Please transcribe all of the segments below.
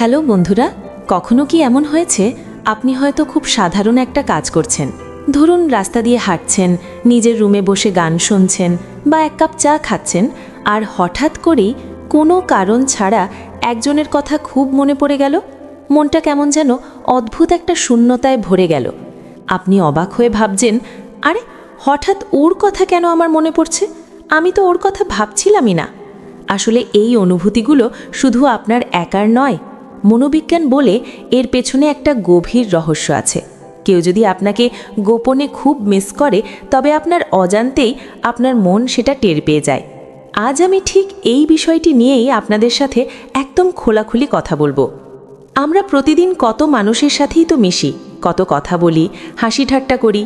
Hello বন্ধুরা, কখনো কি এমন হয়েছে আপনি হয়তো খুব সাধারণ একটা কাজ করছেন, ধরুন রাস্তা দিয়ে হাঁটছেন, নিজের রুমে বসে গান শুনছেন বা এক কাপ চা খাচ্ছেন, আর হঠাৎ করেই কোনো কারণ ছাড়া একজনের কথা খুব মনে পড়ে গেল। মনটা কেমন যেন অদ্ভুত একটা শূন্যতায় ভরে গেল। আপনি অবাক হয়ে ভাবছেন, আরে হঠাৎ ওর কথা কেন আমার মনে পড়ছে, আমি তো ওর কথা ভাবছিলামই না। আসলে এই অনুভূতিগুলো শুধু আপনার একার নয়। মনোবিজ্ঞান বলে এর পেছনে একটা গভীর রহস্য আছে। কেউ যদি আপনাকে গোপনে খুব মিস করে, তবে আপনার অজান্তেই আপনার মন সেটা টের পেয়ে যায়। আজ আমি ঠিক এই বিষয়টি নিয়েই আপনাদের সাথে একদম খোলাখুলি কথা বলবো। আমরা প্রতিদিন কত মানুষের সাথেই তো মিশি, কত কথা বলি, হাসি ঠাট্টা করি।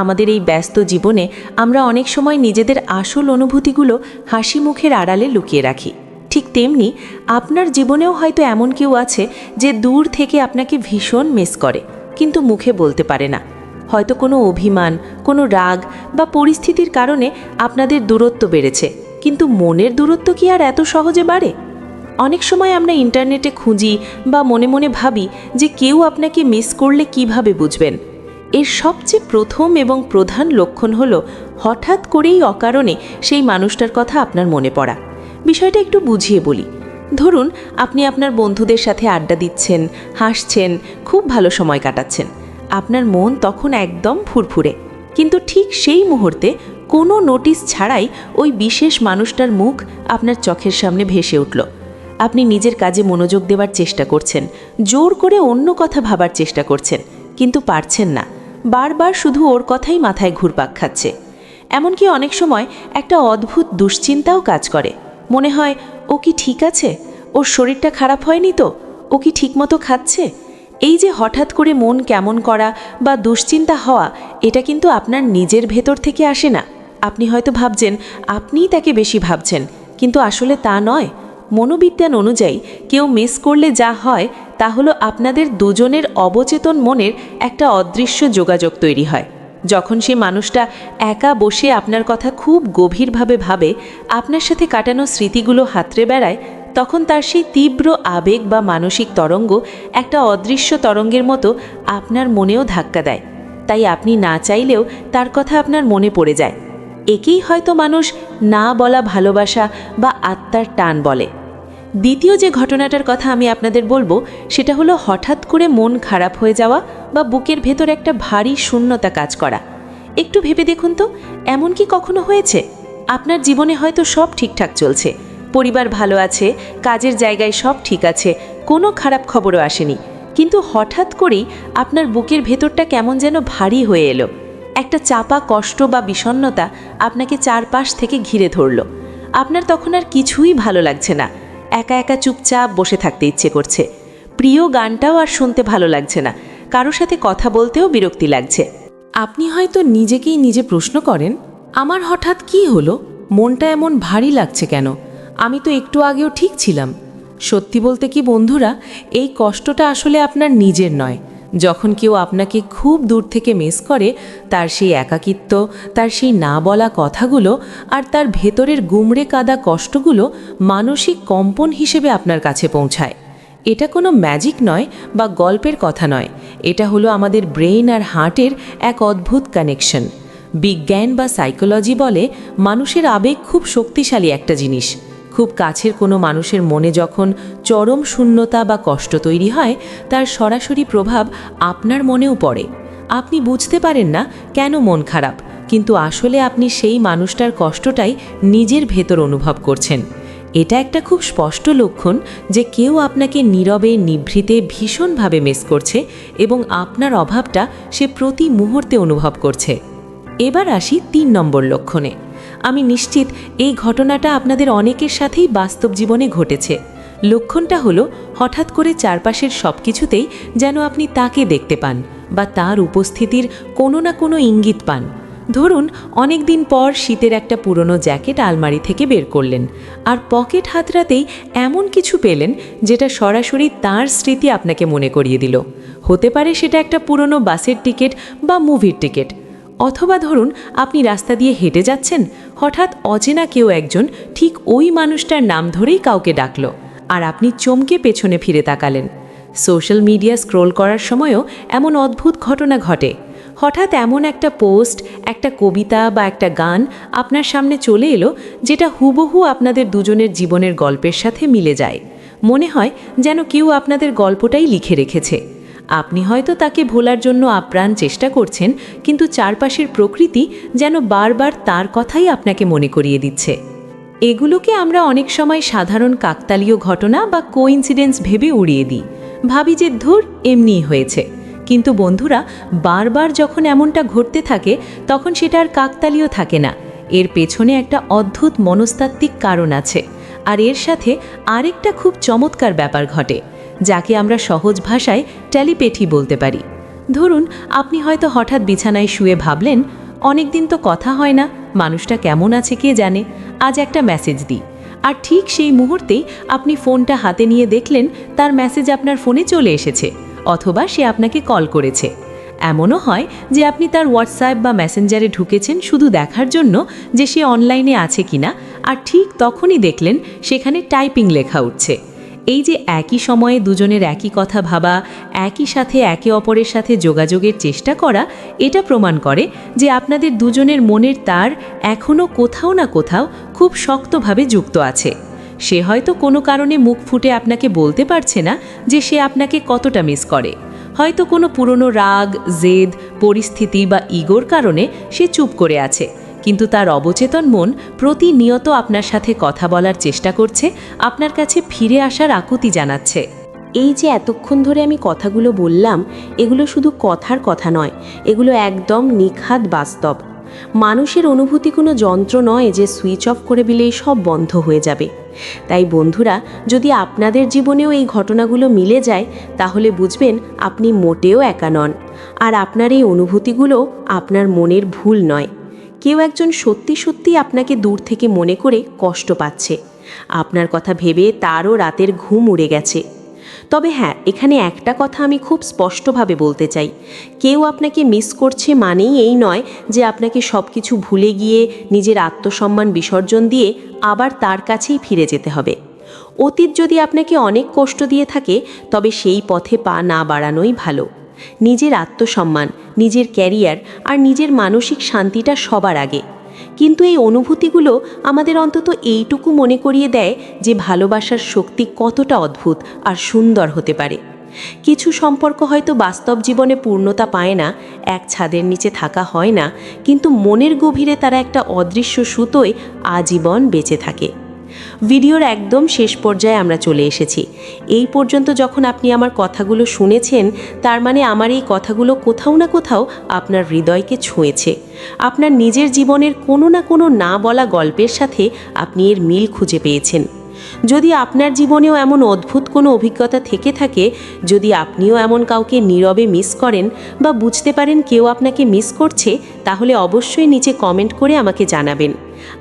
আমাদের এই ব্যস্ত জীবনে আমরা অনেক সময় নিজেদের আসল অনুভূতিগুলো হাসি মুখের আড়ালে লুকিয়ে রাখি। ঠিক তেমনি আপনার জীবনেও হয়তো এমন কেউ আছে যে দূর থেকে আপনাকে ভীষণ মিস করে, কিন্তু মুখে বলতে পারে না। হয়তো কোনো অভিমান, কোনো রাগ বা পরিস্থিতির কারণে আপনাদের দূরত্ব বেড়েছে, কিন্তু মনের দূরত্ব কি আর এত সহজে বাড়ে? অনেক সময় আমরা ইন্টারনেটে খুঁজি বা মনে মনে ভাবি যে কেউ আপনাকে মিস করলে কিভাবে বুঝবেন। এর সবচেয়ে প্রথম এবং প্রধান লক্ষণ হলো হঠাৎ করেই অকারণে সেই মানুষটার কথা আপনার মনে পড়া। বিষয়টা একটু বুঝিয়ে বলি। ধরুন আপনি আপনার বন্ধুদের সাথে আড্ডা দিচ্ছেন, হাসছেন, খুব ভালো সময় কাটাচ্ছেন। আপনার মন তখন একদম ফুরফুরে, কিন্তু ঠিক সেই মুহূর্তে কোনো নোটিশ ছাড়াই ওই বিশেষ মানুষটার মুখ আপনার চোখের সামনে ভেসে উঠল। আপনি নিজের কাজে মনোযোগ দেওয়ার চেষ্টা করছেন, জোর করে অন্য কথা ভাবার চেষ্টা করছেন, কিন্তু পারছেন না। বারবার শুধু ওর কথাই মাথায় ঘুরপাক খাচ্ছে। এমনকি অনেক সময় একটা অদ্ভুত দুশ্চিন্তাও কাজ করে। মনে হয়, ও কি ঠিক আছে? ওর শরীরটা খারাপ হয়নি তো? ও কি ঠিকমতো খাচ্ছে? এই যে হঠাৎ করে মন কেমন করা বা দুশ্চিন্তা হওয়া, এটা কিন্তু আপনার নিজের ভেতর থেকে আসে না। আপনি হয়তো ভাবছেন আপনিই তাকে বেশি ভাবছেন, কিন্তু আসলে তা নয়। মনোবিজ্ঞান অনুযায়ী কেউ মিস করলে যা হয় তা হলো আপনাদের দুজনের অবচেতন মনের একটা অদৃশ্য যোগাযোগ তৈরি হয়। যখন সে মানুষটা একা বসে আপনার কথা খুব গভীরভাবে ভাবে, আপনার সাথে কাটানো স্মৃতিগুলো হাতড়ে বেড়ায়, তখন তার সেই তীব্র আবেগ বা মানসিক তরঙ্গ একটা অদৃশ্য তরঙ্গের মতো আপনার মনেও ধাক্কা দেয়। তাই আপনি না চাইলেও তার কথা আপনার মনে পড়ে যায়। একেই হয়তো মানুষ না বলা ভালোবাসা বা আত্মার টান বলে। দ্বিতীয় যে ঘটনাটার কথা আমি আপনাদের বলবো, সেটা হলো হঠাৎ করে মন খারাপ হয়ে যাওয়া বা বুকের ভেতর একটা ভারী শূন্যতা কাজ করা। একটু ভেবে দেখুন তো, এমন কি কখনো হয়েছে? আপনার জীবনে হয়তো সব ঠিকঠাক চলছে, পরিবার ভালো আছে, কাজের জায়গায় সব ঠিক আছে, কোনো খারাপ খবরও আসেনি, কিন্তু হঠাৎ করেই আপনার বুকের ভেতরটা কেমন যেন ভারী হয়ে এলো। একটা চাপা কষ্ট বা বিষণ্ণতা আপনাকে চারপাশ থেকে ঘিরে ধরল। আপনার তখন আর কিছুই ভালো লাগছে না। একা একা চুপচাপ বসে থাকতে ইচ্ছে করছে। প্রিয় গানটাও আর শুনতে ভালো লাগছে না। কারোর সাথে কথা বলতেও বিরক্তি লাগছে। আপনি হয়তো নিজেকেই নিজে প্রশ্ন করেন, আমার হঠাৎ কি হলো? মনটা এমন ভারী লাগছে কেন? আমি তো একটু আগেও ঠিক ছিলাম। সত্যি বলতে কি বন্ধুরা, এই কষ্টটা আসলে আপনার নিজের নয়। যখন কেউ আপনাকে খুব দূর থেকে মিস করে, তার সেই একাকিত্ব, তার সেই না বলা কথাগুলো আর তার ভেতরের গুমড়ে কাদা কষ্টগুলো মানসিক কম্পন হিসেবে আপনার কাছে পৌঁছায়। এটা কোনো ম্যাজিক নয় বা গল্পের কথা নয়। এটা হলো আমাদের ব্রেইন আর হার্টের এক অদ্ভুত কানেকশন। বিজ্ঞান বা সাইকোলজি বলে, মানুষের আবেগ খুব শক্তিশালী একটা জিনিস। খুব কাছের কোনো মানুষের মনে যখন চরম শূন্যতা বা কষ্ট তৈরি হয়, তার সরাসরি প্রভাব আপনার মনেও পড়ে। আপনি বুঝতে পারেন না কেন মন খারাপ, কিন্তু আসলে আপনি সেই মানুষটার কষ্টটাই নিজের ভেতর অনুভব করছেন। এটা একটা খুব স্পষ্ট লক্ষণ যে কেউ আপনাকে নীরবে নিভৃতে ভীষণভাবে মিস করছে এবং আপনার অভাবটা সে প্রতি মুহূর্তে অনুভব করছে। এবার আসি ৩ নম্বর লক্ষণে। আমি নিশ্চিত এই ঘটনাটা আপনাদের অনেকের সাথেই বাস্তব জীবনে ঘটেছে। লক্ষণটা হলো হঠাৎ করে চারপাশের সব কিছুতেই যেন আপনি তাকে দেখতে পান বা তার উপস্থিতির কোনো না কোনো ইঙ্গিত পান। ধরুন অনেক দিন পর শীতের একটা পুরনো জ্যাকেট আলমারি থেকে বের করলেন, আর পকেট হাতড়াতেই এমন কিছু পেলেন যেটা সরাসরি তার স্মৃতি আপনাকে মনে করিয়ে দিল। হতে পারে সেটা একটা পুরনো বাসের টিকিট বা মুভির টিকিট। অথবা ধরুন আপনি রাস্তা দিয়ে হেঁটে যাচ্ছেন, হঠাৎ অচেনা কেউ একজন ঠিক ওই মানুষটার নাম ধরেই কাউকে ডাকলো, আর আপনি চমকে পেছনে ফিরে তাকালেন। সোশ্যাল মিডিয়া স্ক্রোল করার সময়ও এমন অদ্ভুত ঘটনা ঘটে। হঠাৎ এমন একটা পোস্ট, একটা কবিতা বা একটা গান আপনার সামনে চলে এলো যেটা হুবহু আপনাদের দুজনের জীবনের গল্পের সাথে মিলে যায়। মনে হয় যেন কেউ আপনাদের গল্পটাই লিখে রেখেছে। আপনি হয়তো তাকে ভোলার জন্য আপ্রাণ চেষ্টা করছেন, কিন্তু চারপাশের প্রকৃতি যেন বারবার তার কথাই আপনাকে মনে করিয়ে দিচ্ছে। এগুলোকে আমরা অনেক সময় সাধারণ কাকতালীয় ঘটনা বা কোইন্সিডেন্স ভেবে উড়িয়ে দিই, ভাবি যে ধুর এমনিই হয়েছে। কিন্তু বন্ধুরা, বারবার যখন এমনটা ঘটতে থাকে তখন সেটা আর কাকতালীয় থাকে না, এর পেছনে একটা অদ্ভুত মনস্তাত্ত্বিক কারণ আছে। আর এর সাথে আরেকটা খুব চমৎকার ব্যাপার ঘটে, যাকে আমরা সহজ ভাষায় টেলিপ্যাথি বলতে পারি। ধরুন, আপনি হয়তো হঠাৎ বিছানায় শুয়ে ভাবলেন, অনেক দিন তো কথা হয় না, মানুষটা কেমন আছে কে জানে, আজ একটা মেসেজ দিই। আর ঠিক সেই মুহূর্তেই আপনি ফোনটা হাতে নিয়ে দেখলেন তার মেসেজ আপনার ফোনে চলে এসেছে, অথবা সে আপনাকে কল করেছে। এমনও হয় যে আপনি তার হোয়াটসঅ্যাপ বা মেসেঞ্জারে ঢুকেছেন শুধু দেখার জন্য যে সে অনলাইনে আছে কিনা, আর ঠিক তখনই দেখলেন সেখানে টাইপিং লেখা উঠছে। এই যে একই সময়ে দুজনের একই কথা ভাবা, একই সাথে একে অপরের সাথে যোগাযোগের চেষ্টা করা, এটা প্রমাণ করে যে আপনাদের দুজনের মনের তার এখনও কোথাও না কোথাও খুব শক্তভাবে যুক্ত আছে। সে হয়তো কোনো কারণে মুখ ফুটে আপনাকে বলতে পারছে না যে সে আপনাকে কতটা মিস করে। হয়তো কোনো পুরনো রাগ, জেদ, পরিস্থিতি বা ইগোর কারণে সে চুপ করে আছে, কিন্তু তার অবচেতন মন প্রতিনিয়ত আপনার সাথে কথা বলার চেষ্টা করছে, আপনার কাছে ফিরে আসার আকুতি জানাচ্ছে। এই যে এতক্ষণ ধরে আমি কথাগুলো বললাম, এগুলো শুধু কথার কথা নয়, এগুলো একদম নিখাদ বাস্তব। মানুষের অনুভূতি কোনো যন্ত্র নয় যে সুইচ অফ করে দিলেই সব বন্ধ হয়ে যাবে। তাই বন্ধুরা, যদি আপনাদের জীবনেও এই ঘটনাগুলো মিলে যায়, তাহলে বুঝবেন আপনি মোটেও একা নন। আর আপনার এই অনুভূতিগুলো আপনার মনের ভুল নয়। কেউ একজন সত্যি সত্যি আপনাকে দূর থেকে মনে করে কষ্ট পাচ্ছে। আপনার কথা ভেবে তারও রাতের ঘুম উড়ে গেছে। তবে হ্যাঁ, এখানে একটা কথা আমি খুব স্পষ্টভাবে বলতে চাই, কেউ আপনাকে মিস করছে মানেই এই নয় যে আপনাকে সব কিছু ভুলে গিয়ে নিজের আত্মসম্মান বিসর্জন দিয়ে আবার তার কাছেই ফিরে যেতে হবে। অতীত যদি আপনাকে অনেক কষ্ট দিয়ে থাকে, তবে সেই পথে পা না বাড়ানোই ভালো। নিজের আত্মসম্মান, নিজের ক্যারিয়ার আর নিজের মানসিক শান্তিটা সবার আগে। কিন্তু এই অনুভূতিগুলো আমাদের অন্তত এইটুকু মনে করিয়ে দেয় যে ভালোবাসার শক্তি কতটা অদ্ভুত আর সুন্দর হতে পারে। কিছু সম্পর্ক হয়তো বাস্তব জীবনে পূর্ণতা পায় না, এক ছাদের নিচে থাকা হয় না, কিন্তু মনের গভীরে তারা একটা অদৃশ্য সুতোয় আজীবন বেঁচে থাকে। ভিডিওর একদম শেষ পর্যায়ে আমরা চলে এসেছি। এই পর্যন্ত যখন আপনি আমার কথাগুলো শুনেছেন, তার মানে আমার এই কথাগুলো কোথাও না কোথাও আপনার হৃদয়কে ছুঁয়েছে। আপনার নিজের জীবনের কোনো না কোনো না বলা গল্পের সাথে আপনি এর মিল খুঁজে পেয়েছেন। যদি আপনার জীবনেও এমন অদ্ভুত কোনো অভিজ্ঞতা থেকে থাকে, যদি আপনিও এমন কাউকে নীরবে মিস করেন বা বুঝতে পারেন কেউ আপনাকে মিস করছে, তাহলে অবশ্যই নিচে কমেন্ট করে আমাকে জানাবেন।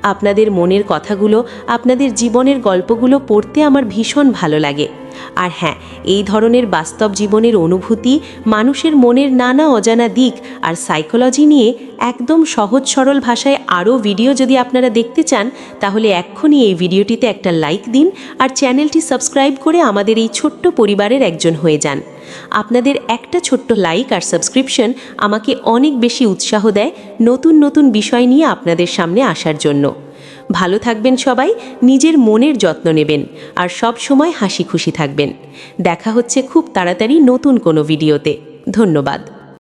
আপনাদের মনের কথাগুলো, আপনাদের জীবনের গল্পগুলো পড়তে আমার ভীষণ ভালো লাগে। আর হ্যাঁ, এই ধরনের বাস্তব জীবনের অনুভূতি, মানুষের মনের নানা অজানা দিক আর সাইকোলজি নিয়ে একদম সহজ সরল ভাষায় আরও ভিডিও যদি আপনারা দেখতে চান, তাহলে এক্ষুনি এই ভিডিওটিতে একটা লাইক দিন আর চ্যানেলটি সাবস্ক্রাইব করে আমাদের এই ছোট্ট পরিবারের একজন হয়ে যান। আপনাদের একটা ছোট্ট লাইক আর সাবস্ক্রিপশন আমাকে অনেক বেশি উৎসাহ দেয় নতুন নতুন বিষয় নিয়ে আপনাদের সামনে আসার জন্য। ভালো থাকবেন সবাই, নিজের মনের যত্ন নেবেন আর সব সময় হাসি খুশি থাকবেন। দেখা হচ্ছে খুব তাড়াতাড়ি নতুন কোনো ভিডিওতে। ধন্যবাদ।